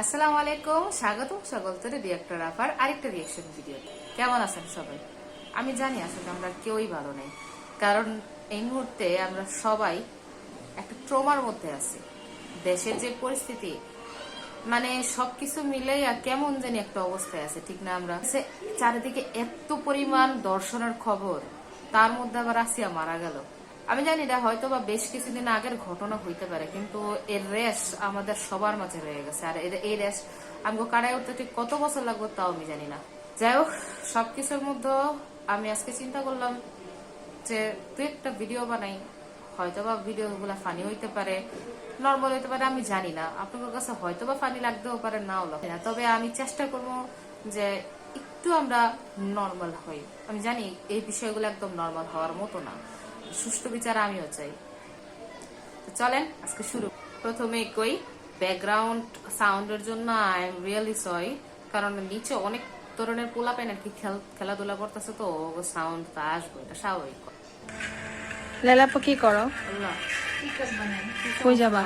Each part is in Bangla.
আসসালামু আলাইকুম, স্বাগত রিয়েক্টর আফার আরেকটা রিয়েকশন ভিডিও। কেমন আছেন সবাই? আমি জানি আসলে আমরা কেউই ভালো নেই, কারণ এই মুহূর্তে আমরা সবাই একটা ট্রমার মধ্যে আছি। দেশের যে পরিস্থিতি, মানে সবকিছু মিলেই আর কেমন জানি একটা অবস্থায় আছে, ঠিক না? আমরা চারিদিকে এত পরিমাণ দর্শনের খবর, তার মধ্যে আবার আসিয়া মারা গেল। আমি জানি না, হয়তো বা বেশ কিছুদিন আগের ঘটনা হইতে পারে, কিন্তু এর রেশ আমাদের সবার মাঝে রয়ে গেছে। আর এই রেশ আমাকে কাটাই উঠতে ঠিক কত বছর লাগবে তাও আমি জানি না। যাই হোক, সবকিছুর মধ্যে আমি আজকে চিন্তা করলাম যে তুই একটা ভিডিও বানাই। হয়তো বা ভিডিও গুলা ফানি হইতে পারে, নর্মাল হইতে পারে, আমি জানি না। আপনাদের কাছে হয়তো বা ফানি লাগতেও পারে, নাও লাগে না, তবে আমি চেষ্টা করবো যে একটু আমরা নর্মাল হই। আমি জানি এই বিষয়গুলো একদম নর্মাল হওয়ার মতো না, সুষ্ঠু বিচার আমিও চাই। চলেন আজকে শুরু। প্রথমে কই, ব্যাকগ্রাউন্ড সাউন্ডের জন্য আই এম রিয়েলি সরি, কারণ নিচে অনেক ধরনের পোলাপাইন আর কি খেলাধুলা করতেছে, তো সাউন্ড তো আসবে, এটা স্বাভাবিক। লেলাপো কি করো? কই যাবা?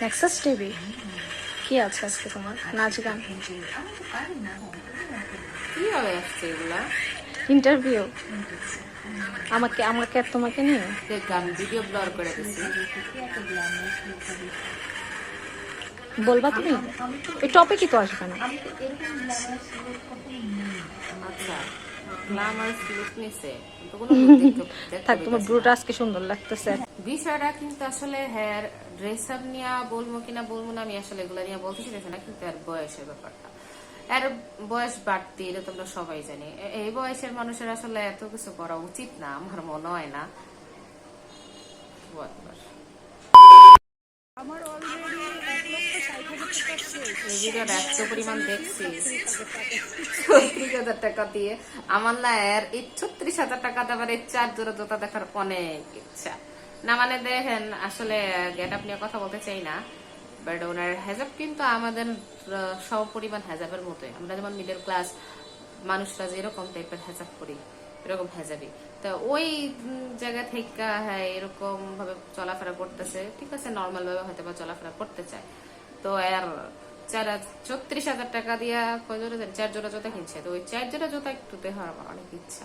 নেক্সাস টিভি কি আছে আজকে তোমার? নাচ গান কিভাবে আসছে এগুলা? ইন্টারভিউ আমাকে আমাকে আর তোমাকে নিয়ে গান ভিডিও ব্লর করে দিচ্ছি। বলবা তুমি? এই টপিকই তো আসবে না। আচ্ছা, গ্ল্যামারাস লুক নিছে তো কোনো বুদ্ধি থাক, তোমার ব্রুটা আজকে সুন্দর লাগতেছে। বিষয়টা কিন্তু আসলে হেয়ার ড্রেস আপ নিয়ে বলবো কিনা বলবো না, আমি আসলে এগুলো নিয়ে বলতেছি না, কিন্তু আর বয়সের ব্যাপারটা, এর বয়স বাড়তি, এটা তোমরা সবাই জানি। এই বয়সের মানুষের আসলে এত কিছু করা উচিত না, আমার মনে হয় না। ভিডিওটা এত পরিমাণ দেখছি, 36,000 টাকা দিয়ে আমার না এর এই 36,000 টাকা দেওয়ার এই 4 জোড়া জুতা দেখার অনেক ইচ্ছা। না মানে দেখেন, আসলে গেট আপ নিয়ে কথা বলতে চাই না, বাট ওনার হেজাব কিন্তু আমাদের সব পরিমাণ হেজাবের মতোই। আমরা যেমন মিডল ক্লাস মানুষরা যেরকম টাইপের হেজাব করি, এরকম হেজাবি। তো ওই জায়গা থেকে হ্যাঁ এরকম ভাবে চলাফেরা করতেছে, ঠিক আছে, নর্মাল ভাবে হয়তো বা চলাফেরা করতে চায়। তো এর 36,000 টাকা দিয়া 4 জোড়া জুতা কিনছে, তো ওই 4 জোড়া জুতা একটু দেখার আমার অনেক ইচ্ছা।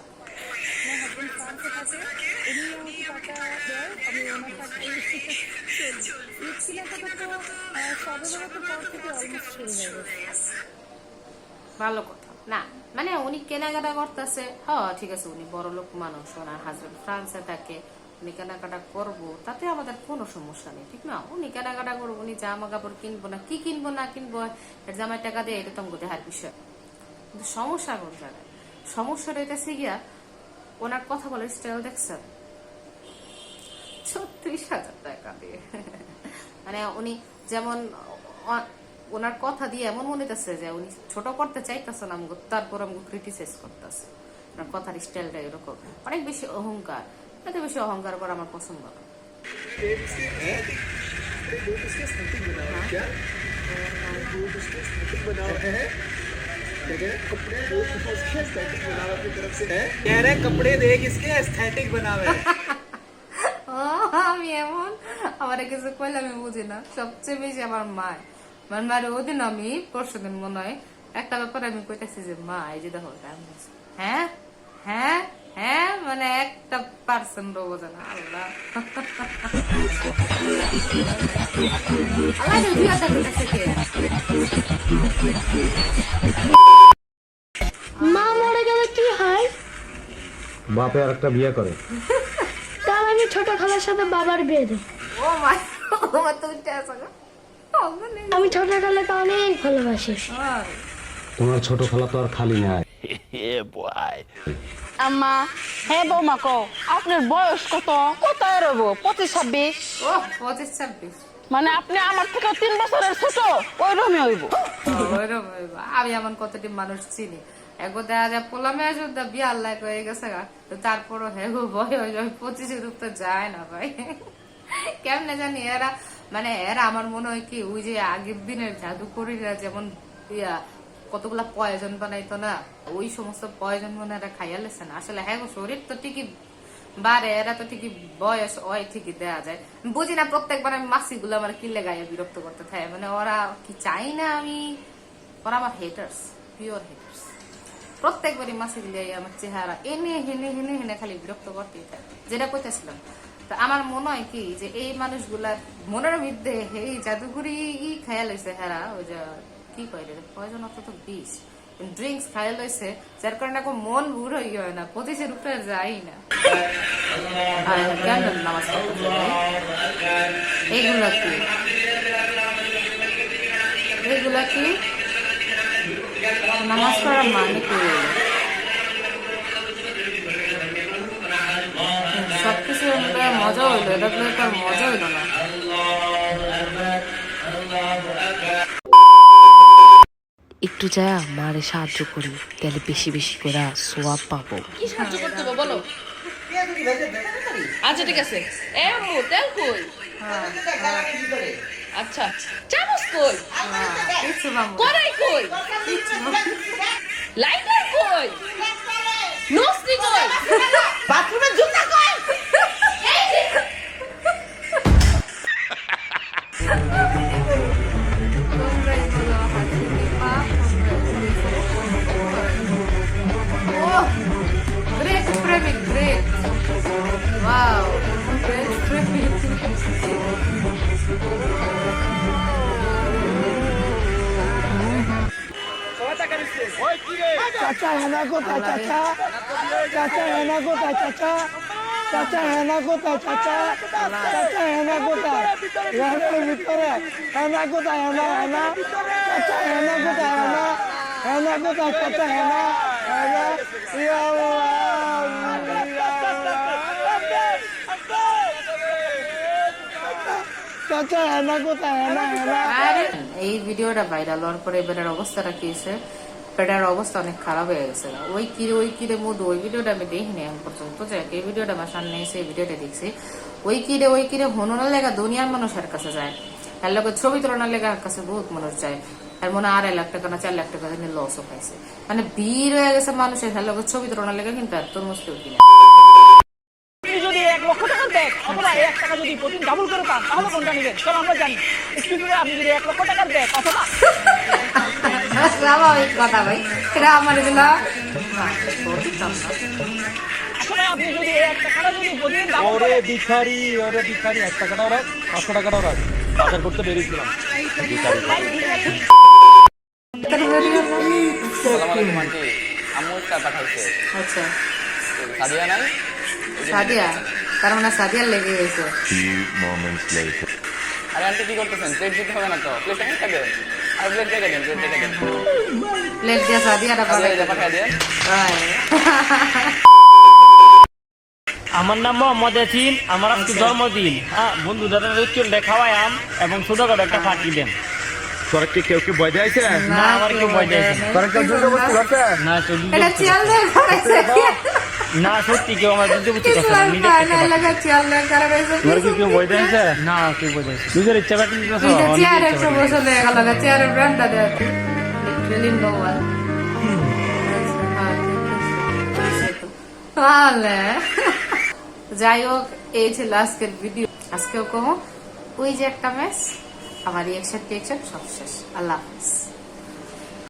ভালো কথা না, মানে উনি কেনাকাটা করতেছে, হ্যাঁ ঠিক আছে, উনি বড় লোক মানুষ, ওনার হাজবেন্ড ফ্রান্সে থাকে, উনি কেনাকাটা করবো, তাতে আমাদের কোনো সমস্যা নেই, ঠিক না? উনি কেনাকাটা করবো, উনি জামা কাপড় কিনবো না, কি কিনবো না কিনবো এর জামাই টাকা দিয়ে, এটা তো আমাকে দেখার বিষয়। কিন্তু সমস্যা কোন জায়গায়? সমস্যা রয়েছে গিয়া ওনার কথা বলার স্টাইল দেখছেন, 36,000 টাকা দিয়ে। মানে উনি যেমন ওনার কথা দিয়ে এমন মনে হচ্ছে যে উনি ছোট করতে চাইতেছেন আমাকে, তারপর আমাকে ক্রিটিসাইজ করতেছে। ওনার কথার স্টাইলটা এরকম, অনেক বেশি অহংকার। এত বেশি অহংকার করা আমার পছন্দ না। कपड़े देख इसके एस्थेटिक बनावे। আমি এমন, আমার কিছু কইলে আমি বুঝি না, সবচেয়ে বেশি আমার মায়। আমার মায়ের ওদিন আমি পরশুদিন মনে হয় একটা ব্যাপারে আমি কইতেছি যে মা এই যে দেখো, হ্যাঁ হ্যাঁ হ্যাঁ, মানে একটা পার্সেন্ট বোঝে না। আল্লাহ মা মরে গেলে কি হয়? বাপে আর একটা বিয়ে করে। তাহলে আমি ছোট খালার সাথে বাবার বিয়ে দেব। ও মা, ও মা তো উঠে আসা গো। আমি ছোট খালাকে অনেক ভালোবাসি। তোমার ছোট খালা তো আর খালি নাই। আম্মা, হ্যাঁ বৌমা কো, আপনার বয়স কত? কোথায় রবো? 25-26? ও 25-26, মানে আপনি আমার থেকে 3 বছরের ছোট, ওই রকমই হইব। ওইরকম হইবো। আমি এমন কতটি মানুষ চিনি, এগো দেখা যায় পোলামে আসে বিয়ে আল্লাহ হয়ে গেছে গা, তো তারপরও হেগো বয় হয়ে যায় 25-এর উপরে যায় না ভাই। কেমনে জানি এরা, মানে এরা আমার মনে হয় কি ওই যে আগের দিনের জাদুকরীরা যেমন কতগুলা পয়জন বানাইতো না, ওই সমস্ত পয়জন মনে এরা খাইয়া লেছে না। আসলে হ্যাঁ গো, শরীর তো ঠিকই বারে এরা তো ঠিকই বয়স হয় ঠিকই দেয়া যায় বুঝি না প্রত্যেকবার আমি মাসিগুলো আমার কিনলে গায়ে বিরক্ত করতে থাকে মানে ওরা কি চাই না আমি ওরা আমার হেটার্স পিওর হেটার্স প্রত্যেকবারই মাসি দিলে আমার চেহারা এনে হেনে হেনে হেনে খালি বিরক্ত করতেই থাকে যেটা কইতেছিলাম তা আমার মনে হয় কি যে এই মানুষগুলার মনের মধ্যে এই জাদুঘুরি খেয়াল হয়েছে হেরা ওই যে কি কয় রে পয়জন অত তো বিষ ড্রিঙ্কস খাইয়া লইছে যার কারণে এখন মন বুড়ো হয় না 25-এর উপরে যাই না আর কেন নামাজ পড়তে এইগুলা কি এইগুলা কি নামাজ পড়ার মানে কি সবকিছু মজা হইলো এটা তো তার মজা হইলো না একটু যা মারে সাহায্য করি তাহলে বেশি বেশি করে সোয়াব পাবো। কি সাহায্য করতে হবে বলো আচ্ছা ঠিক আছে এ আম্মু তেল কই আচ্ছা চামচ কই কিছু মামু কড়াই কই কিছু লাইটার কই নসনি কই বাথরুমে জুতা কই Great framing, great. Wow, great framing. चाचा है ना कोता चाचा चाचा है ना कोता चाचा चाचा है ना कोता चाचा चाचा है ना कोता रहने भीतर है ना कोता है ना चाचा है ना कोता है ना कोता चाचा है ना या चाचा है ना कोता है ना আরে এই ভিডিওটা ভাইরাল হওয়ার পরে এবারের অবস্থাটা কি হয়েছে পেটার অবস্থা অনেক খারাপ হয়ে গেছে ওই কিরে মধু ওই ভিডিওটা আমি দেখিনি এখন পর্যন্ত যাক এই ভিডিওটা আমার সামনে এসে এই ভিডিওটা দেখছি ওই কিরে হনুনের লেগা দুনিয়ার মানুষের কাছে যায় তার লোক ছবি তোলানোর লেগা কাছে বহুত মানুষ যায় আর মনে 2.5 লাখ টাকা না 4 লাখ টাকা দিয়ে লসও খাইছে মানে ভিড় হয়ে গেছে মানুষের তার লোক ছবি তোলানোর লেগা কিন্তু আর তোর মুশকিল কিনা যদি 1 লক্ষ টাকা দেন অথবা 1 টাকা যদি প্রতিদিন ডাবল করে পান তাহলে কোনটা নেবেন কারণ আমরা জানি স্পিডে আপনি যদি 1 লক্ষ টাকা দেন অথবা স্বাভাবিক কথা ভাই এটা আমার এগুলা আসলে আপনি যদি 1 টাকা যদি প্রতিদিন ডাবল ওরে ভিখারি 1 টাকাটা ওরা 500 টাকাটা ওরা বাজার করতে বেরিয়েছিলাম আচ্ছা সাদিয়া নাই সাদিয়া তার মানে সাদিয়ার লেগে গেছে আরে আন্টি কি করতেছেন প্লেট দিতে হবে না তো প্লেট এনে খাবেন আর প্লেট রেখে দেন প্লেট রেখে দেন প্লেট দিয়ে সাদিয়াটা পাঠাই দেন আমার নাম মোহাম্মদ ইয়াসিন আমার আজকে জন্মদিন হ্যাঁ বন্ধু দাদা চুলটা খাওয়াইলাম এবং ছোটখাটো একটা পার্টি দেন তোরা কি কেউ কি ভয় দিয়েছে না আমার কেউ ভয় দিয়েছে তোরা কেউ যুদ্ধ করতে পারছে না চলি এটা চিয়াল দিয়ে করেছে না সত্যি কেউ আমার যুদ্ধ করতে কিছু পারছে না আর না লাগা চিয়াল দিয়ে করেছে তোরা কি কেউ ভয় দিয়েছে না কেউ ভয় দিয়েছে নিজের ইচ্ছা কাটি দিতেছ এটা চেয়ারে 100 বছর হয়ে গেল না চেয়ারের ব্র্যান্ডটা দেয়া লিটারালি নো ওয়ান তাহলে যাই হোক এই ছিল আজকের ভিডিও আজকেও কমো ওই যে একটা ম্যাচ আমার রিয়াকশন সব শেষ আল্লাহ হাফিজ